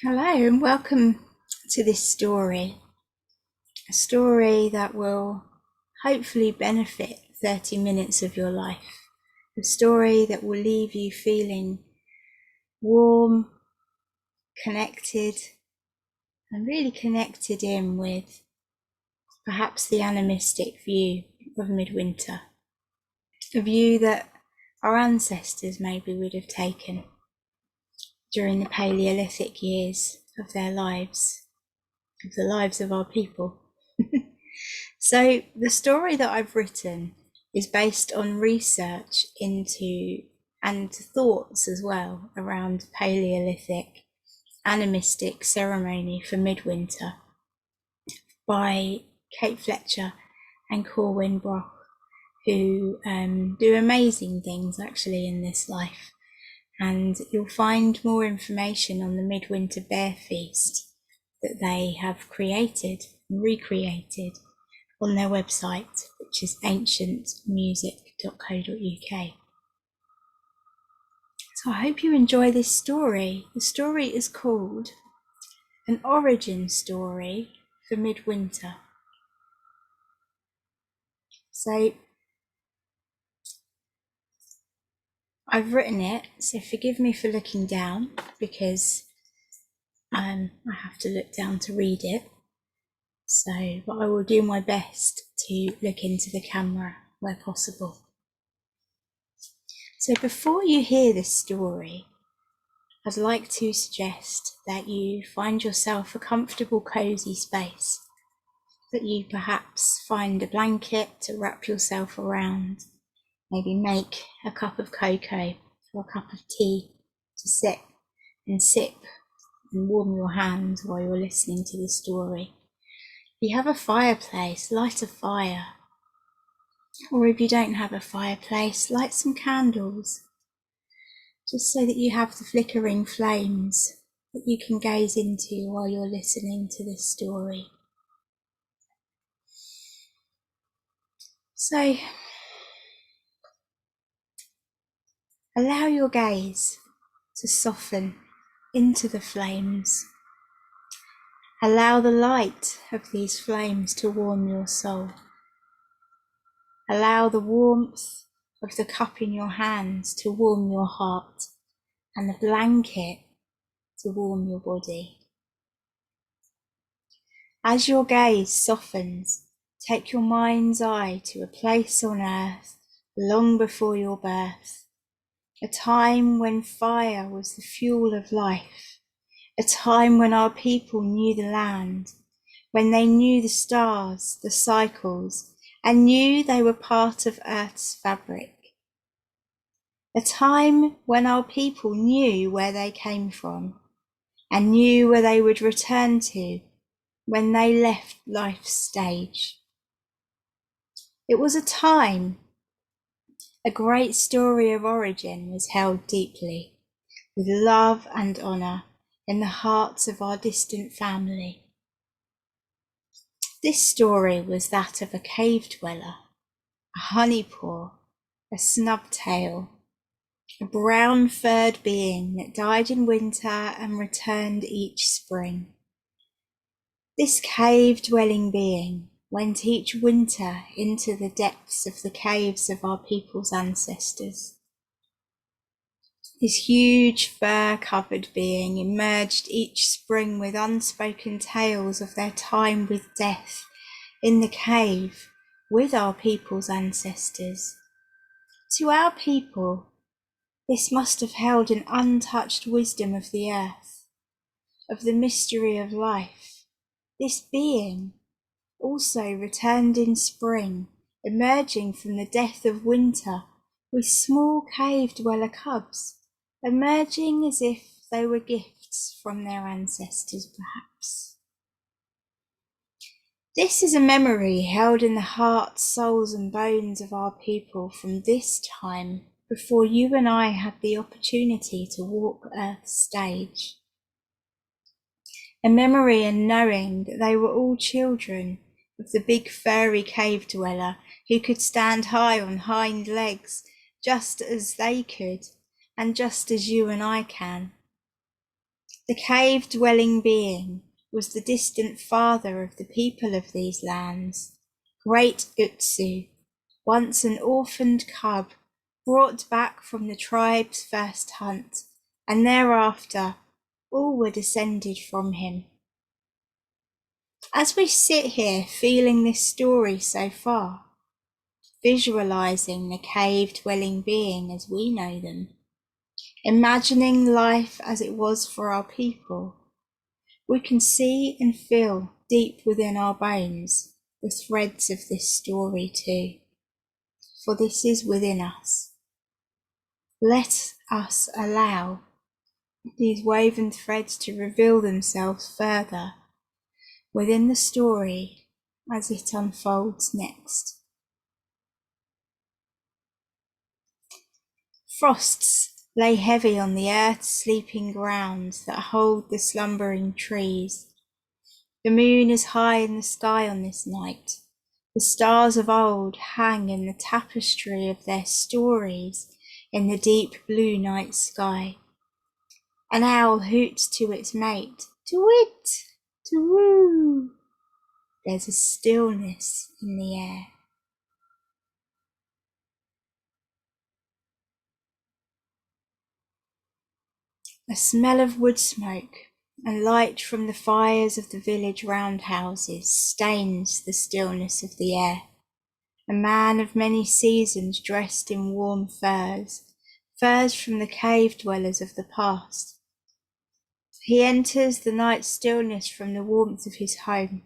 Hello and welcome to this story, a story that will hopefully benefit 30 minutes of your life, a story that will leave you feeling warm, connected, and really connected in with perhaps the animistic view of Midwinter, a view that our ancestors maybe would have taken during the Paleolithic years of their lives, of the lives of our people. So the story that I've written is based on research into and thoughts as well around Paleolithic animistic ceremony for Midwinter by Kate Fletcher and Corwin Brock, who do amazing things actually in this life. And you'll find more information on the Midwinter Bear Feast that they have created and recreated on their website, which is ancientmusic.co.uk. So I hope you enjoy this story. The story is called An Origin Story for Midwinter. So I've written it, so forgive me for looking down because I have to look down to read it. But I will do my best to look into the camera where possible. So before you hear this story, I'd like to suggest that you find yourself a comfortable, cosy space, that you perhaps find a blanket to wrap yourself around, maybe make a cup of cocoa or a cup of tea to sit and sip and warm your hands while you're listening to the story. If you have a fireplace, light a fire. Or if you don't have a fireplace, light some candles, just so that you have the flickering flames that you can gaze into while you're listening to this story. So, allow your gaze to soften into the flames. Allow the light of these flames to warm your soul. Allow the warmth of the cup in your hands to warm your heart, and the blanket to warm your body. As your gaze softens, take your mind's eye to a place on earth long before your birth, a time when fire was the fuel of life, a time when our people knew the land, when they knew the stars, the cycles, and knew they were part of Earth's fabric. A time when our people knew where they came from and knew where they would return to when they left life's stage. It was a time a great story of origin was held deeply, with love and honour in the hearts of our distant family. This story was that of a cave dweller, a honeypaw, a snubtail, a brown-furred being that died in winter and returned each spring. This cave-dwelling being went each winter into the depths of the caves of our people's ancestors. This huge fur-covered being emerged each spring with unspoken tales of their time with death in the cave with our people's ancestors. To our people, this must have held an untouched wisdom of the earth, of the mystery of life. This being also returned in spring, emerging from the death of winter with small cave dweller cubs, emerging as if they were gifts from their ancestors perhaps. This is a memory held in the hearts, souls and bones of our people from this time before you and I had the opportunity to walk Earth's stage. A memory and knowing that they were all children of the big furry cave dweller who could stand high on hind legs just as they could and just as you and I can. The cave-dwelling being was the distant father of the people of these lands, great Utsu, once an orphaned cub brought back from the tribe's first hunt, and thereafter all were descended from him. As we sit here feeling this story so far, visualizing the cave-dwelling being as we know them, imagining life as it was for our people, we can see and feel deep within our bones the threads of this story too, for this is within us. Let us allow these woven threads to reveal themselves further within the story as it unfolds next. Frosts lay heavy on the earth's sleeping ground that hold the slumbering trees. The moon is high in the sky on this night. The stars of old hang in the tapestry of their stories in the deep blue night sky. An owl hoots to its mate, to-wit, to-woo. There's a stillness in the air. A smell of wood smoke and light from the fires of the village roundhouses stains the stillness of the air. A man of many seasons dressed in warm furs, furs from the cave dwellers of the past. He enters the night stillness from the warmth of his home.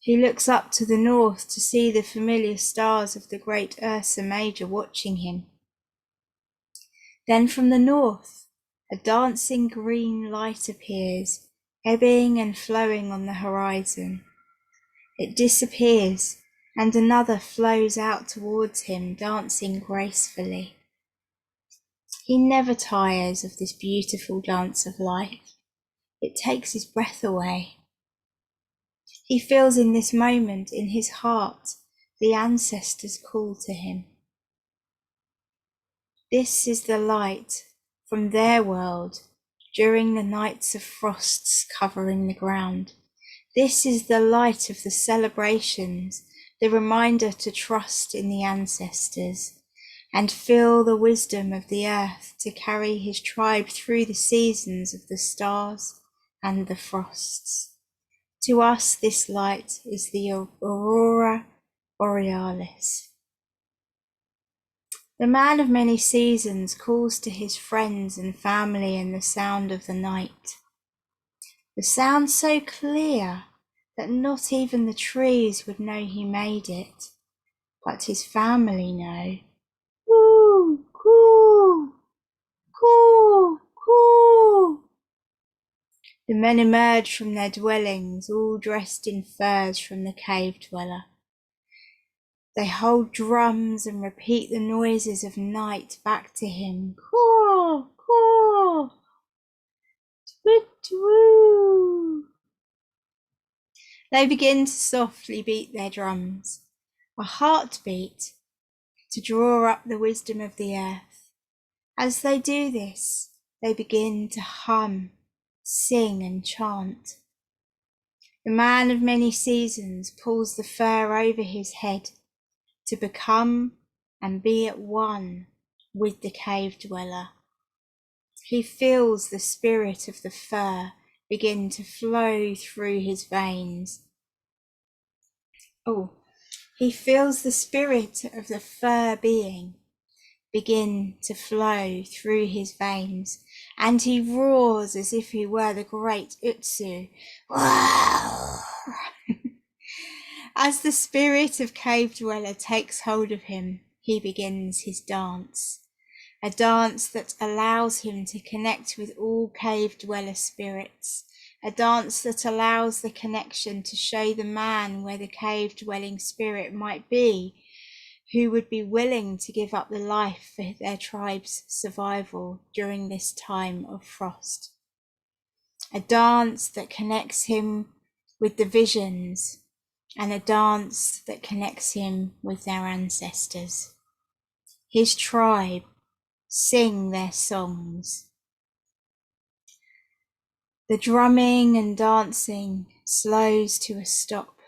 He looks up to the north to see the familiar stars of the great Ursa Major watching him. Then from the north, a dancing green light appears, ebbing and flowing on the horizon. It disappears, and another flows out towards him, dancing gracefully. He never tires of this beautiful dance of life. It takes his breath away. He feels in this moment, in his heart, the ancestors call to him. This is the light from their world during the nights of frosts covering the ground. This is the light of the celebrations, the reminder to trust in the ancestors and feel the wisdom of the earth to carry his tribe through the seasons of the stars and the frosts. To us, this light is the aurora borealis. The man of many seasons calls to his friends and family in the sound of the night. The sound so clear that not even the trees would know he made it, but his family know. Coo, coo, coo, coo. The men emerge from their dwellings, all dressed in furs from the cave dweller. They hold drums and repeat the noises of night back to him. Caw, caw, twit, twoo. They begin to softly beat their drums, a heartbeat to draw up the wisdom of the earth. As they do this, they begin to hum, sing and chant. The man of many seasons pulls the fur over his head to become and be at one with the cave dweller. He feels the spirit of the fur begin to flow through his veins. He feels the spirit of the fur being begin to flow through his veins, and he roars as if he were the great Utsu. As the spirit of cave dweller takes hold of him, he begins his dance, a dance that allows him to connect with all cave dweller spirits, a dance that allows the connection to show the man where the cave dwelling spirit might be, who would be willing to give up the life for their tribe's survival during this time of frost. A dance that connects him with the visions, and a dance that connects him with their ancestors. His tribe sing their songs. The drumming and dancing slows to a stop.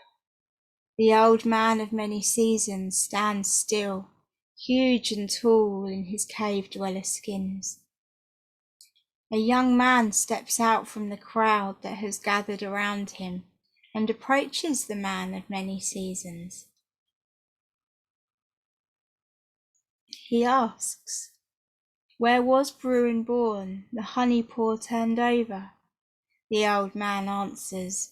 The old man of many seasons stands still, huge and tall in his cave dweller skins. A young man steps out from the crowd that has gathered around him and approaches the man of many seasons. He asks, "Where was Bruin born, the honey pour turned over?" The old man answers,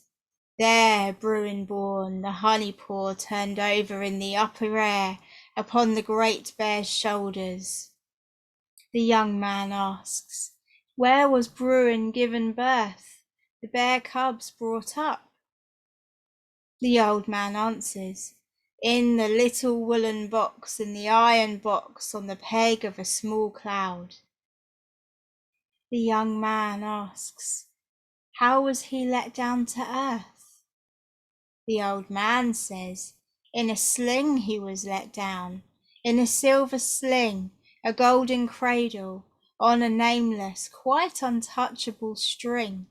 "There, Bruin born, the honey pour turned over in the upper air upon the great bear's shoulders." The young man asks, "Where was Bruin given birth, the bear cubs brought up?" The old man answers, "In the little woolen box, in the iron box on the peg of a small cloud." The young man asks, "How was he let down to earth?" The old man says, "In a sling he was let down, in a silver sling, a golden cradle, on a nameless, quite untouchable string."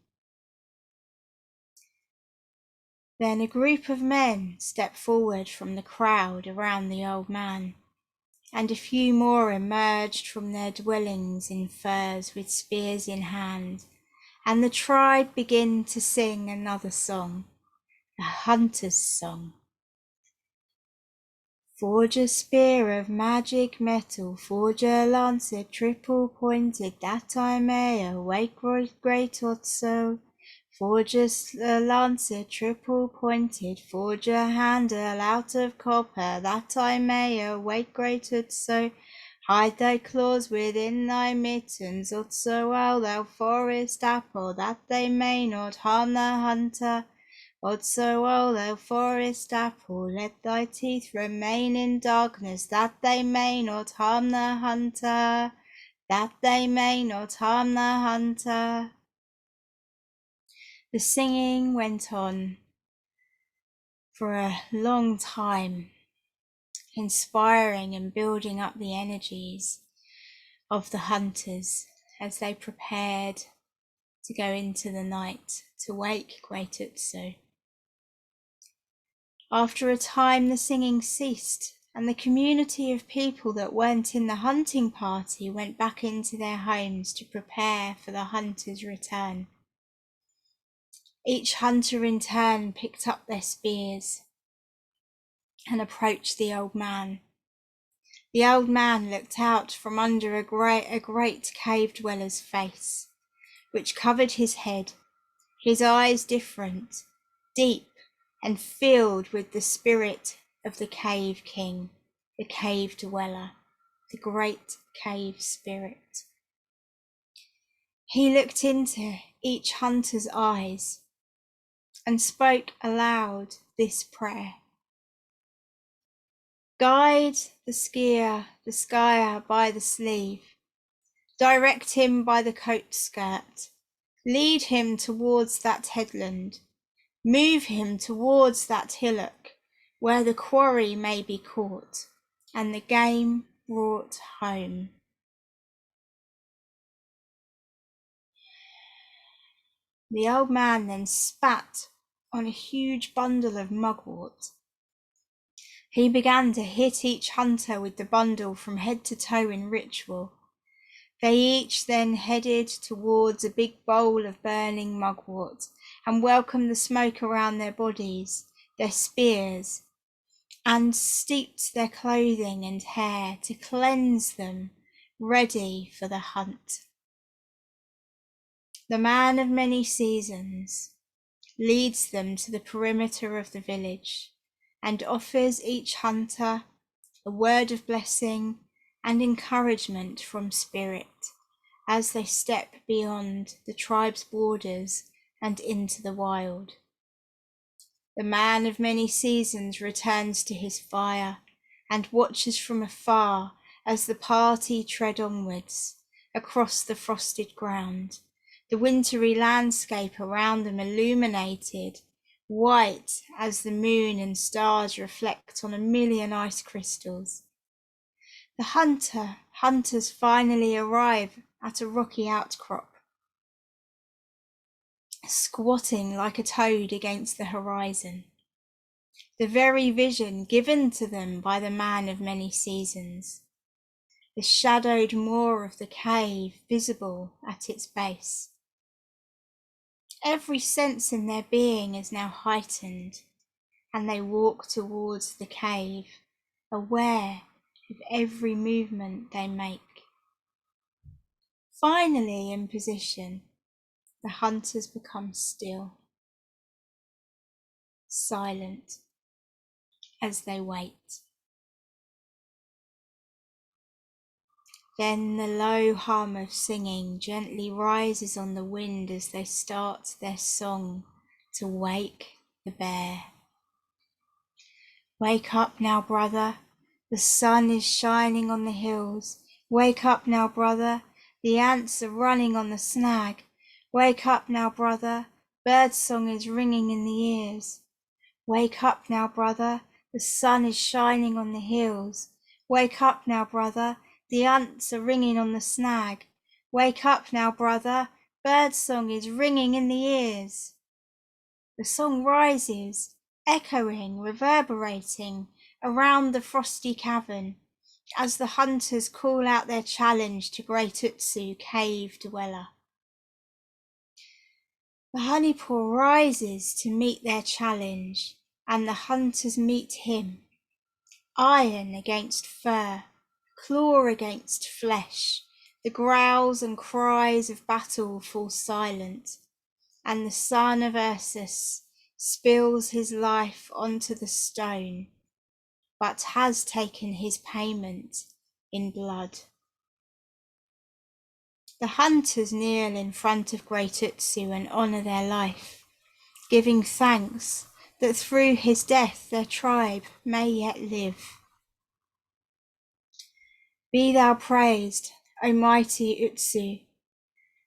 Then a group of men step forward from the crowd around the old man, and a few more emerged from their dwellings in furs with spears in hand, and the tribe begin to sing another song, the hunter's song. "Forge a spear of magic metal, forge a lancet triple pointed, that I may awake great otso. Forge a lancet triple pointed, forge a handle out of copper, that I may awake great otso. Hide thy claws within thy mittens, otso, while thou forest apple, that they may not harm the hunter. Otso, while thou forest apple, let thy teeth remain in darkness, that they may not harm the hunter, that they may not harm the hunter." The singing went on for a long time, inspiring and building up the energies of the hunters as they prepared to go into the night to wake Great Otso. After a time the singing ceased, and the community of people that weren't in the hunting party went back into their homes to prepare for the hunter's return. Each hunter in turn picked up their spears and approached the old man. The old man looked out from under a great cave dweller's face, which covered his head, his eyes different, deep, and filled with the spirit of the cave king, the cave dweller, the great cave spirit. He looked into each hunter's eyes and spoke aloud this prayer: "Guide the skier by the sleeve, direct him by the coat skirt, lead him towards that headland, move him towards that hillock where the quarry may be caught and the game brought home." The old man then spat on a huge bundle of mugwort. He began to hit each hunter with the bundle from head to toe in ritual. They each then headed towards a big bowl of burning mugwort and welcomed the smoke around their bodies, their spears, and steeped their clothing and hair to cleanse them, ready for the hunt. The man of many seasons leads them to the perimeter of the village and offers each hunter a word of blessing and encouragement from spirit as they step beyond the tribe's borders and into the wild. The man of many seasons returns to his fire and watches from afar as the party tread onwards across the frosted ground, the wintry landscape around them illuminated, white as the moon and stars reflect on a million ice crystals. The hunters finally arrive at a rocky outcrop. squatting like a toad against the horizon, the very vision given to them by the man of many seasons, the shadowed moor of the cave visible at its base. Every sense in their being is now heightened, and they walk towards the cave, aware of every movement they make. Finally in position, the hunters become still, silent, as they wait. Then the low hum of singing gently rises on the wind as they start their song to wake the bear. Wake up now, brother, the sun is shining on the hills. Wake up now, brother, the ants are running on the snag. Wake up now, brother, birdsong is ringing in the ears. Wake up now, brother, the sun is shining on the hills. Wake up now, brother, the ants are ringing on the snag. Wake up now, brother, birdsong is ringing in the ears. The song rises, echoing, reverberating around the frosty cavern as the hunters call out their challenge to great Otso, cave dweller. The honey paw rises to meet their challenge, and the hunters meet him. Iron against fur, claw against flesh, the growls and cries of battle fall silent, and the son of Ursus spills his life onto the stone, but has taken his payment in blood. The hunters kneel in front of great Otso and honour their life, giving thanks that through his death their tribe may yet live. Be thou praised, O mighty Otso,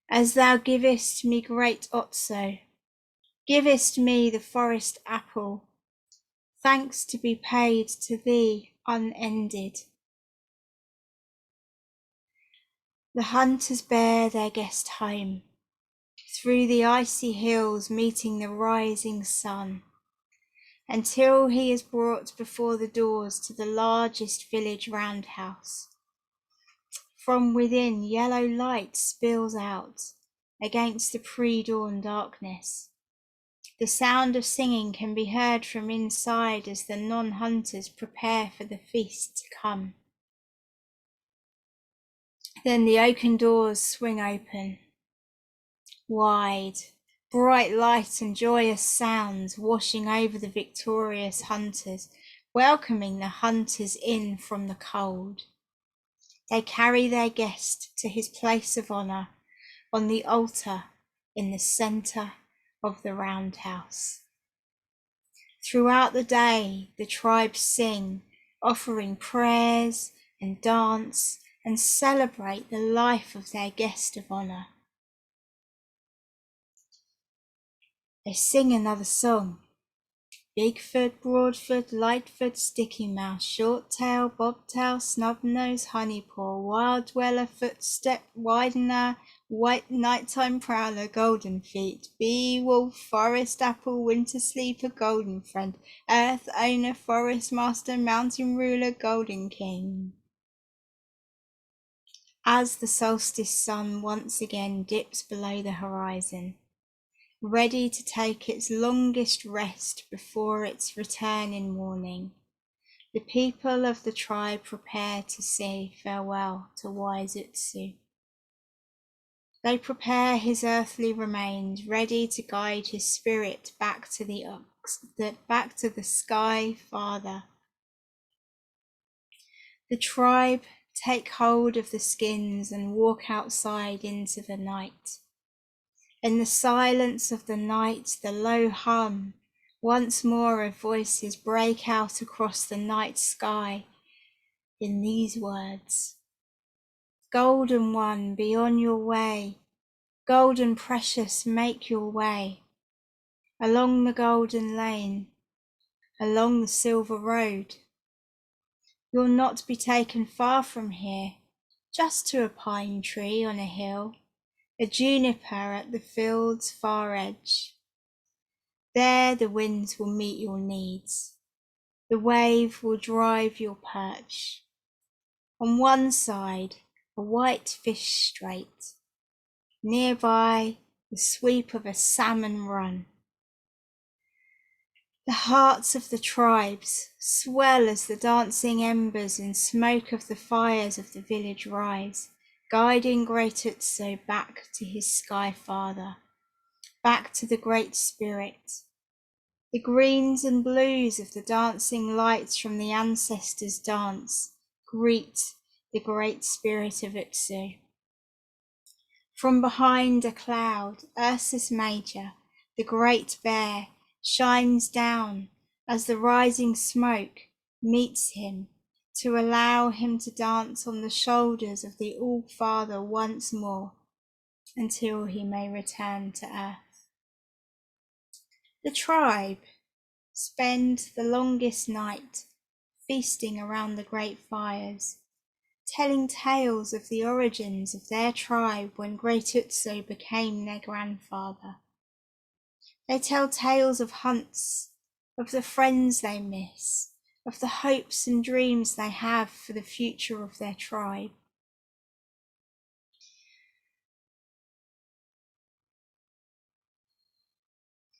as thou givest me great otso, givest me the forest apple, thanks to be paid to thee unended. The hunters bear their guest home, through the icy hills meeting the rising sun, until he is brought before the doors to the largest village roundhouse. From within, yellow light spills out against the pre-dawn darkness. The sound of singing can be heard from inside as the non-hunters prepare for the feast to come. Then the oaken doors swing open. Wide, bright light and joyous sounds washing over the victorious hunters, welcoming the hunters in from the cold. They carry their guest to his place of honour on the altar in the centre of the roundhouse. Throughout the day, the tribes sing, offering prayers and dance and celebrate the life of their guest of honour. They sing another song. Bigfoot, Broadfoot, Lightfoot, Sticky Mouse, Short-tail, Bobtail, Snub-nose, Honeypaw, Wild Dweller, Footstep, Widener, White Nighttime Prowler, Golden Feet, Bee-Wolf, Forest Apple, Winter Sleeper, Golden Friend, Earth Owner, Forest Master, Mountain Ruler, Golden King. As the solstice sun once again dips below the horizon, ready to take its longest rest before its return in morning, the people of the tribe prepare to say farewell to wise Otso. They prepare his earthly remains, ready to guide his spirit back to the sky Father. The tribe take hold of the skins and walk outside into the night. In the silence of the night, the low hum, once more of voices break out across the night sky in these words. Golden one, be on your way. Golden precious, make your way. Along the golden lane, along the silver road. You'll not be taken far from here, just to a pine tree on a hill. a juniper at the field's far edge. There the winds will meet your needs, the wave will drive your perch. On one side, a white fish strait, nearby the sweep of a salmon run. The hearts of the tribes swell as the dancing embers and smoke of the fires of the village rise, guiding great Otso back to his sky father, back to the Great Spirit. The greens and blues of the dancing lights from the ancestors' dance greet the Great Spirit of Otso. From behind a cloud, Ursus Major, the great bear, shines down as the rising smoke meets him to allow him to dance on the shoulders of the All-Father once more until he may return to earth. The tribe spend the longest night feasting around the great fires, telling tales of the origins of their tribe when Great Otso became their grandfather. They tell tales of hunts, of the friends they miss, of the hopes and dreams they have for the future of their tribe.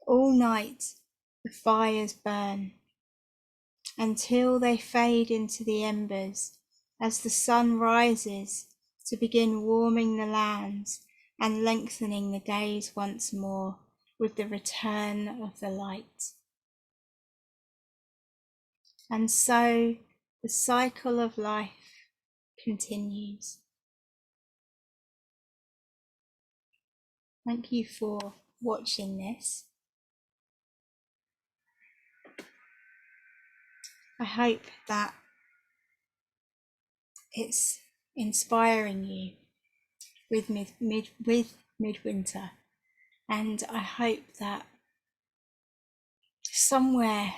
All night the fires burn, until they fade into the embers as the sun rises to begin warming the lands and lengthening the days once more with the return of the light. And so the cycle of life continues. Thank you for watching this. I hope that it's inspiring you with Midwinter, and I hope that somewhere